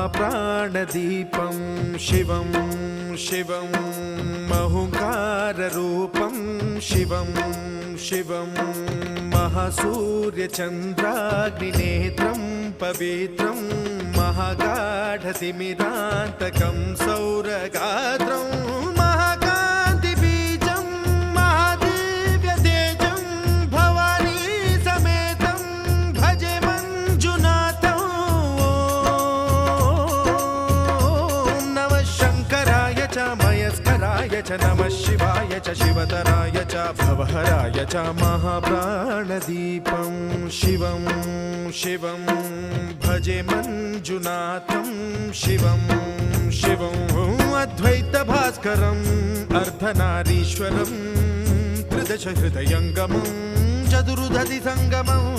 महाप्राणदीपं शिवं शिवं महुङ्काररूपं शिवं शिवं महासूर्यचन्द्राग्निनेत्रं पवित्रं महागाढतिमिरान्तकं सौरगात्रं महाकान्तिबीजं महादिव्यतेजं भवानी समेतं भजे मञ्जुनाथं। ॐ नमः शङ्कराय च मयस्कराय च नमः शिवाय च शिवतराय च भवहराय च महाप्राणदीपं शिवं शिवं भजे मञ्जुनाथं शिवं शिवं अद्वैतभास्करम् अर्धनारीश्वरं त्रिदशहृदयङ्गमं चतुर्दधिसङ्गमम्